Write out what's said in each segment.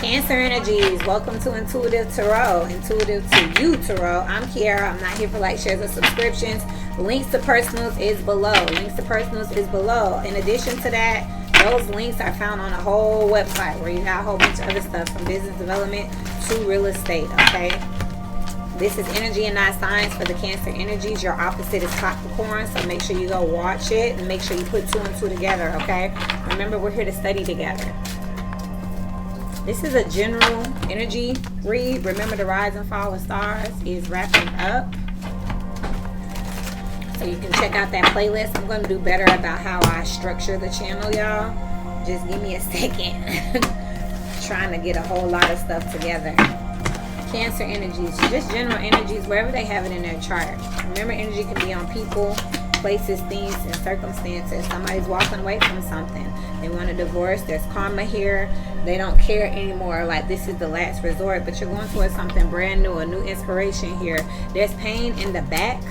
Cancer energies, welcome to Intuitive Tarot, Intuitive to You Tarot. I'm Kiara. I'm not here for likes, shares, or subscriptions. Links to personals is below. In addition to that, those links are found on a whole website where you got a whole bunch of other stuff from business development to real estate, okay? This is energy and not science for the Cancer energies. Your opposite is Capricorn, so make sure you go watch it and make sure you put two and two together, okay? Remember, we're here to study together. This is a general energy read. Remember, the rise and fall of stars is wrapping up. So you can check out that playlist. I'm going to do better about how I structure the channel, y'all. Just give me a second. Trying to get a whole lot of stuff together. Cancer energies, just general energies, wherever they have it in their chart. Remember, energy can be on people, places, things, and circumstances. Somebody's walking away from something. They want a divorce. There's karma here. They don't care anymore. Like, this is the last resort, but you're going towards something brand new, a new inspiration here. There's pain in the back,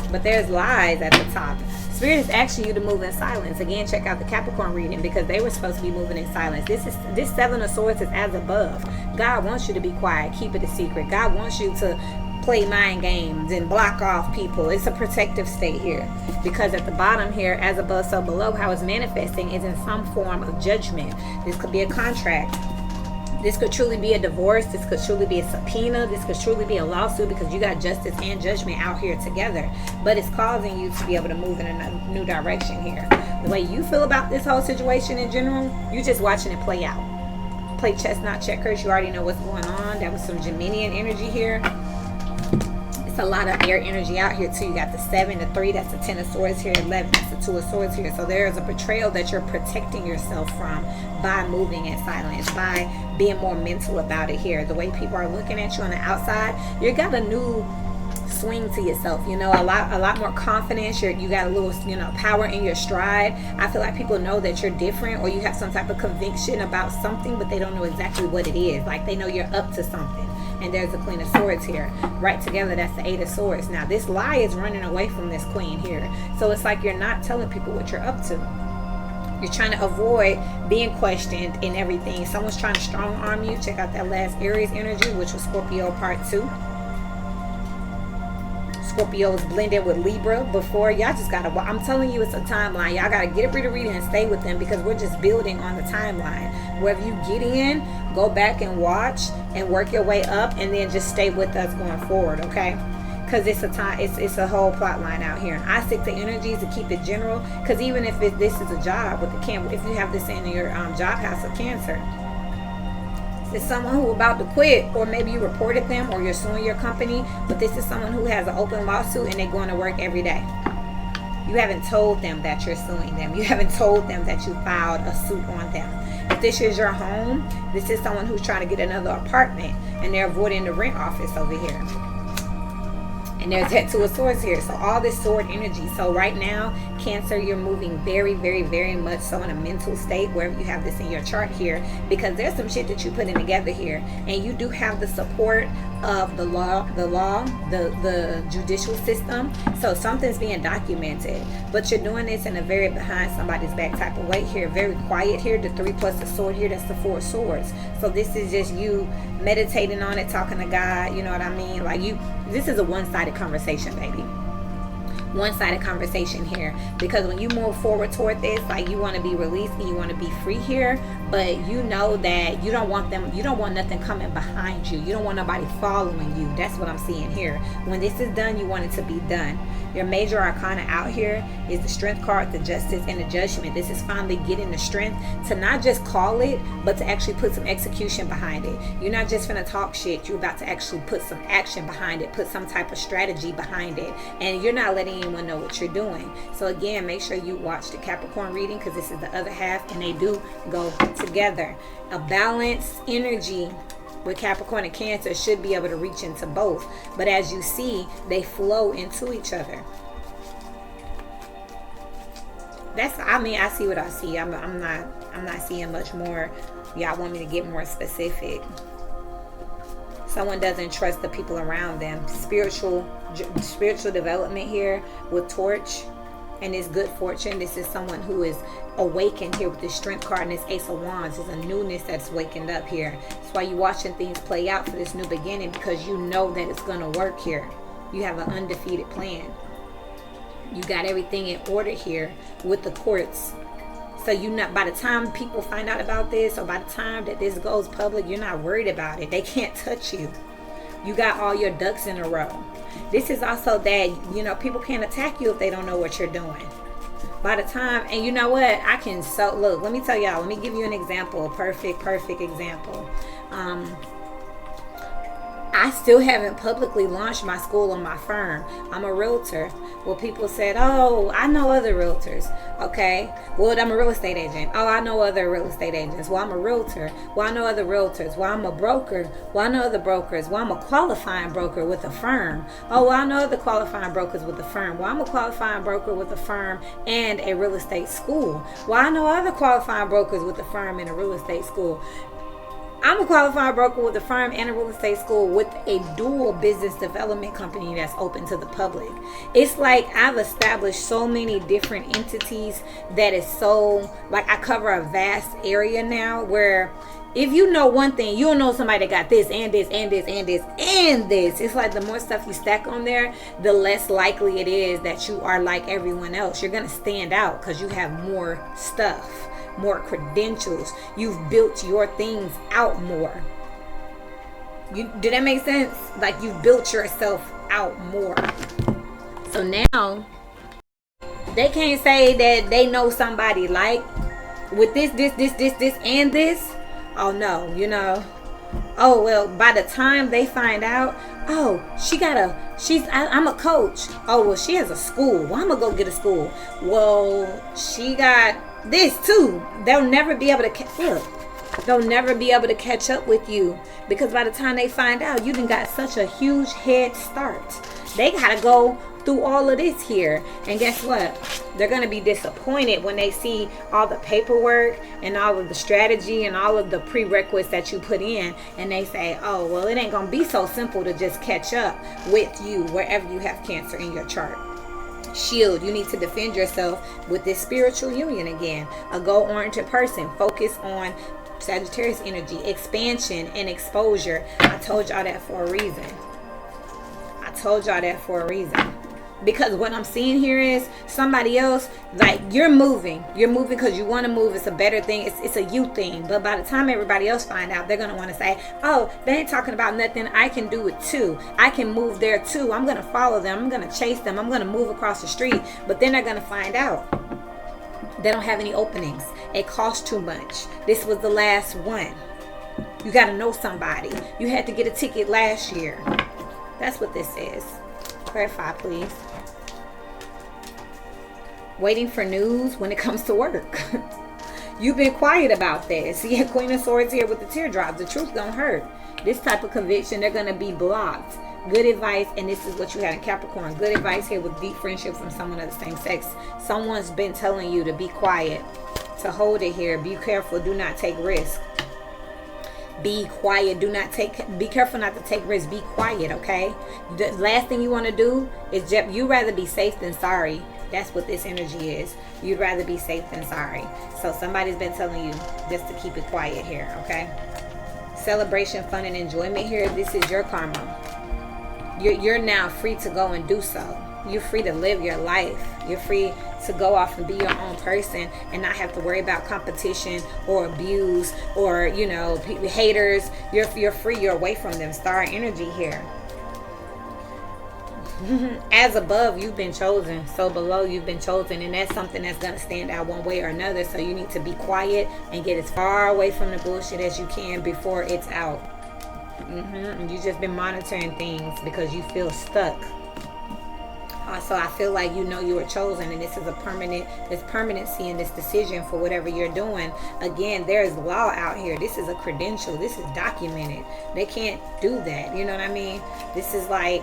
but there's lies at the top. Spirit is asking you to move in silence. Again, check out the Capricorn reading because they were supposed to be moving in silence. This Seven of Swords is as above. God wants you to be quiet. Keep it a secret. God wants you to play mind games and block off people. It's a protective state here because at the bottom here, as above so below, how it's manifesting is in some form of judgment. This could be a contract. This could truly be a divorce. This could truly be a subpoena. This could truly be a lawsuit because you got justice and judgment out here together. But it's causing you to be able to move in a new direction here. The way you feel about this whole situation in general, you're just watching it play out. Play chess, not checkers. You already know what's going on. That was some Geminian energy here. A lot of air energy out here too. You got the 7, the 3, that's the 10 of swords here, 11, that's the 2 of swords here. So there is a betrayal that you're protecting yourself from by moving in silence, by being more mental about it here. The way people are looking at you on the outside, you got a new swing to yourself, you know, a lot more confidence. You got a little, power in your stride. I feel like people know that you're different, or you have some type of conviction about something, but they don't know exactly what it is. Like, they know you're up to something. And there's the Queen of Swords here. Right together, that's the 8 of Swords. Now, this lie is running away from this Queen here. So it's like you're not telling people what you're up to. You're trying to avoid being questioned and everything. Someone's trying to strong arm you. Check out that last Aries energy, which was Scorpio part 2. Scorpio is blended with Libra before. Y'all just gotta, I'm telling you, it's a timeline. Y'all gotta get a reading and stay with them because we're just building on the timeline. Wherever you get in, go back and watch and work your way up, and then just stay with us going forward, okay? Because it's a time, it's a whole plot line out here. And I stick to energies to keep it general, because even if this is a job with the if you have this in your job house of Cancer, it's someone who about to quit, or maybe you reported them, or you're suing your company, but this is someone who has an open lawsuit and they're going to work every day. You haven't told them that you're suing them. You haven't told them that you filed a suit on them. If this is your home, this is someone who's trying to get another apartment and they're avoiding the rent office over here. And there's that 2 of Swords here. So all this sword energy. So right now, Cancer, you're moving very, very, very much so in a mental state wherever you have this in your chart here, because there's some shit that you're putting together here. And you do have the support of the the judicial system. So something's being documented. But you're doing this in a very behind somebody's back type of way here. Very quiet here. The 3 plus the sword here, that's the 4 of Swords. So this is just you meditating on it, talking to God. You know what I mean? Like, this is a one-sided conversation, baby. One-sided conversation here, because when you move forward toward this, like, you want to be released and you want to be free here, but you know that you don't want nothing coming behind you. You don't want nobody following you. That's what I'm seeing here. When this is done, you want it to be done. Your major arcana out here is the Strength card, the Justice, and the Judgment. This is finally getting the strength to not just call it, but to actually put some execution behind it. You're not just gonna talk shit. You're about to actually put some action behind it, put some type of strategy behind it, and you're not letting anyone know what you're doing. So again, make sure you watch the Capricorn reading, because this is the other half, and they do go together. A balanced energy with Capricorn and Cancer should be able to reach into both, but as you see, they flow into each other. I see what I see. I'm not seeing much more. Y'all want me to get more specific. Someone doesn't trust the people around them. Spiritual development here with Torch. and it's good fortune. This is someone who is awakened here with this Strength card and this Ace of Wands. There's a newness that's wakened up here. That's why you're watching things play out for this new beginning, because you know that it's going to work here. You have an undefeated plan. You got everything in order here with the courts. So you not, by the time people find out about this, or by the time that this goes public, you're not worried about it. They can't touch you. You got all your ducks in a row. This is also that, you know, people can't attack you if they don't know what you're doing. By the time, and you know what, I can, so look, let me tell y'all, let me give you an example, a perfect example. I still haven't publicly launched my school or my firm. I'm a realtor. Well, people said, oh, I know other realtors. Okay. Well, I'm a real estate agent. Oh, I know other real estate agents. Well, I'm a realtor. Well, I know other realtors. Well, I'm a broker. Well, I know other brokers. Well, I'm a qualifying broker with a firm. Oh, well, I know other qualifying brokers with a firm. Well, I'm a qualifying broker with a firm and a real estate school. Well, I know other qualifying brokers with a firm and a real estate school. I'm a qualified broker with a firm and a real estate school with a dual business development company that's open to the public. It's like I've established so many different entities that is so, like, I cover a vast area now, where if you know one thing, you'll know somebody that got this and this and this and this and this. It's like the more stuff you stack on there, the less likely it is that you are like everyone else. You're going to stand out because you have more stuff, more credentials. You've built your things out more. Did that make sense? Like, you've built yourself out more. So now they can't say that they know somebody like with this and this. Oh no, you know. Oh well, by the time they find out, oh, I'm a coach. Oh well, she has a school. Well, I'm gonna go get a school. Well, she got this too. They'll never be able to they'll never be able to catch up with you, because by the time they find out, you done got such a huge head start. They gotta go through all of this here, and guess what? They're gonna be disappointed when they see all the paperwork and all of the strategy and all of the prerequisites that you put in, and they say, oh well, it ain't gonna be so simple to just catch up with you wherever you have Cancer in your chart. Shield, you need to defend yourself with this spiritual union again. A goal-oriented person, focus on Sagittarius energy, expansion and exposure. I told y'all that for a reason. Because what I'm seeing here is somebody else, like, you're moving because you want to move. It's a better thing. It's a you thing. But by the time everybody else find out, they're going to want to say, oh, they ain't talking about nothing. I can do it too. I can move there too. I'm going to follow them. I'm going to chase them. I'm going to move across the street. But then they're going to find out they don't have any openings. It costs too much. This was the last one. You got to know somebody. You had to get a ticket last year. That's what this is. Clarify, please. Waiting for news when it comes to work. You've been quiet about this. Yeah, Queen of Swords here with the teardrops. The truth don't hurt. This type of conviction, they're going to be blocked. Good advice, and this is what you had in Capricorn. Good advice here with deep friendship from someone of the same sex. Someone's been telling you to be quiet, to hold it here. Be careful. Do not take risks. Be quiet. Be careful not to take risks. Be quiet, okay? The last thing you want to do is you rather be safe than sorry. That's what this energy is. You'd rather be safe than sorry. So somebody's been telling you just to keep it quiet here, okay? Celebration, fun, and enjoyment here. This is your karma. You're now free to go and do so. You're free to live your life. You're free to go off and be your own person and not have to worry about competition or abuse or, you know, haters. You're free. You're away from them. Star energy here. As above, you've been chosen. So below, you've been chosen. And that's something that's going to stand out one way or another. So you need to be quiet and get as far away from the bullshit as you can before it's out. And you've just been monitoring things because you feel stuck. So I feel like you know you were chosen, and this is there's permanency in this decision for whatever you're doing. Again, there's law out here. This is a credential. This is documented. They can't do that. You know what I mean? This is like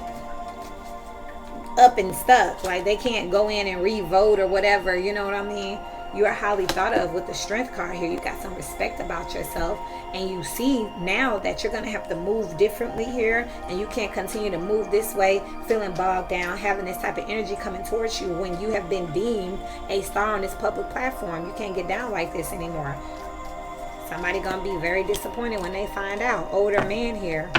up and stuck. Like, they can't go in and re-vote or whatever. You know what I mean? You are highly thought of with the Strength card here. You got some respect about yourself, and you see now that you're going to have to move differently here, and you can't continue to move this way feeling bogged down, having this type of energy coming towards you when you have been deemed a star on this public platform. You can't get down like this anymore. Somebody gonna be very disappointed when they find out. Older man here.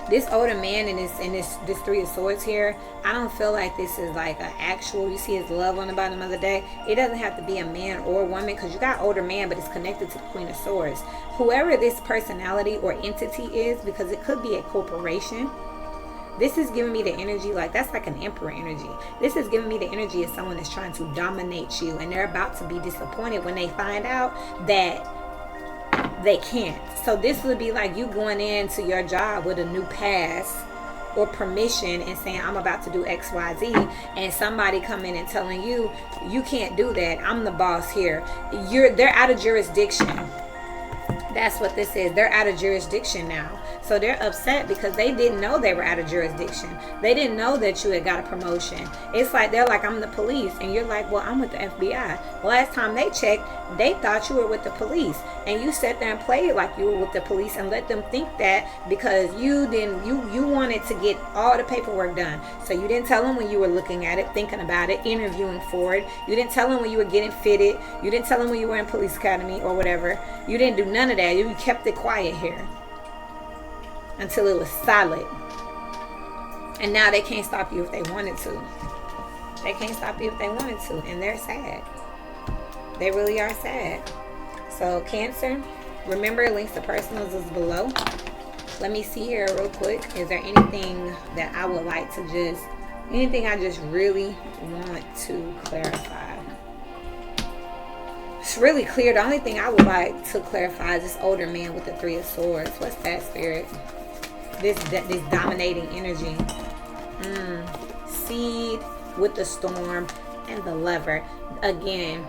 This older man and this Three of Swords here, I don't feel like this is like an actual, you see his love on the bottom of the deck. It doesn't have to be a man or a woman, because you got older man, but it's connected to the Queen of Swords. Whoever this personality or entity is, because it could be a corporation. This is giving me the energy, like that's like an emperor energy. This is giving me the energy of someone that's trying to dominate you, and they're about to be disappointed when they find out that they can't. So this would be like you going into your job with a new pass or permission and saying, I'm about to do XYZ, and somebody come in and telling you, you can't do that. I'm the boss here. They're out of jurisdiction. That's what this is. They're out of jurisdiction now. So they're upset because they didn't know they were out of jurisdiction. They didn't know that you had got a promotion. It's like they're like, I'm the police. And you're like, well, I'm with the FBI. Last time they checked, they thought you were with the police. And you sat there and played like you were with the police and let them think that because you wanted to get all the paperwork done. So you didn't tell them when you were looking at it, thinking about it, interviewing for it. You didn't tell them when you were getting fitted. You didn't tell them when you were in police academy or whatever. You didn't do none of that. You kept it quiet here until it was solid. And now they can't stop you if they wanted to. They can't stop you if they wanted to. And they're sad. They really are sad. So Cancer, remember, links to personals is below. Let me see here real quick. Is there anything that I would like to anything I just really want to clarify? It's really clear. The only thing I would like to clarify is this older man with the Three of Swords. What's that, Spirit? This dominating energy. Seed with the Storm and the Lover. Again,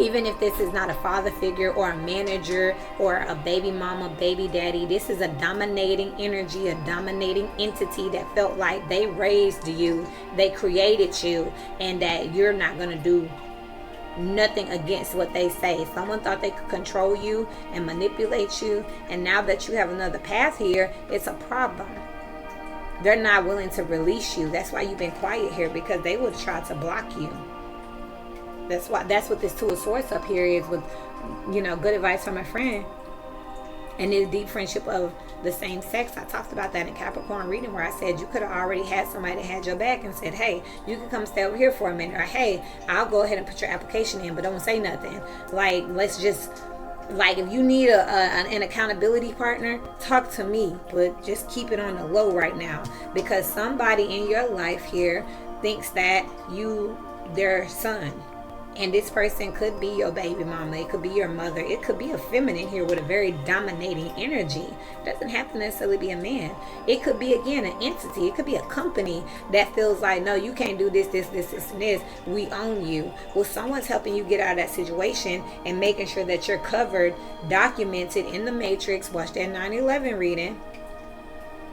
even if this is not a father figure or a manager or a baby mama, baby daddy, this is a dominating energy, a dominating entity that felt like they raised you, they created you, and that you're not going to do nothing against what they say. Someone thought they could control you and manipulate you, and now that you have another path here, it's a problem. They're not willing to release you. That's why you've been quiet here, because they would try to block you. That's what this Two of Swords up here is, with, good advice from a friend and this deep friendship of the same sex. I talked about that in Capricorn reading, where I said you could have already had somebody that had your back and said, hey, you can come stay over here for a minute, or hey, I'll go ahead and put your application in, but don't say nothing. Like, let's just, like, if you need an accountability partner, talk to me, but just keep it on the low right now, because somebody in your life here thinks that you their son. And this person could be your baby mama. It could be your mother. It could be a feminine here with a very dominating energy. It doesn't have to necessarily be a man. It could be, again, an entity. It could be a company that feels like, no, you can't do this, and this. We own you. Well, someone's helping you get out of that situation and making sure that you're covered, documented in the matrix. Watch that 9/11 reading.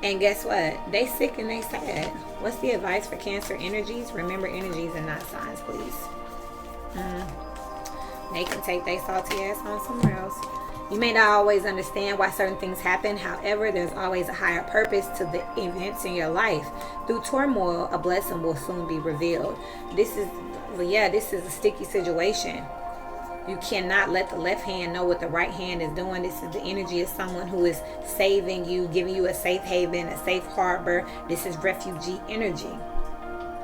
And guess what? They sick and they sad. What's the advice for Cancer energies? Remember, energies and not signs, please. They can take their salty ass on somewhere else. You may not always understand why certain things happen. However, there's always a higher purpose to the events in your life. Through turmoil, a blessing will soon be revealed. This is a sticky situation. You cannot let the left hand know what the right hand is doing. This is the energy of someone who is saving you, giving you a safe haven, a safe harbor. This is refugee energy.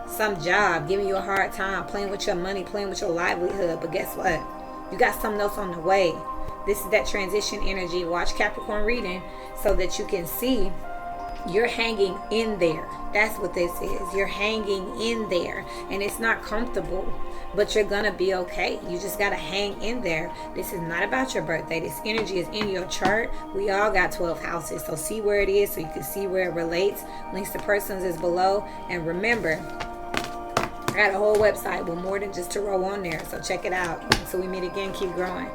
Some job giving you a hard time, playing with your money, playing with your livelihood. But guess what? You got something else on the way. This is that transition energy. Watch Capricorn reading so that you can see you're hanging in there. That's what this is. You're hanging in there. And it's not comfortable, but you're going to be okay. You just got to hang in there. This is not about your birthday. This energy is in your chart. We all got 12 houses. So see where it is so you can see where it relates. Links to persons is below. And remember, I got a whole website with more than just tarot on there. So check it out. Until we meet again, keep growing.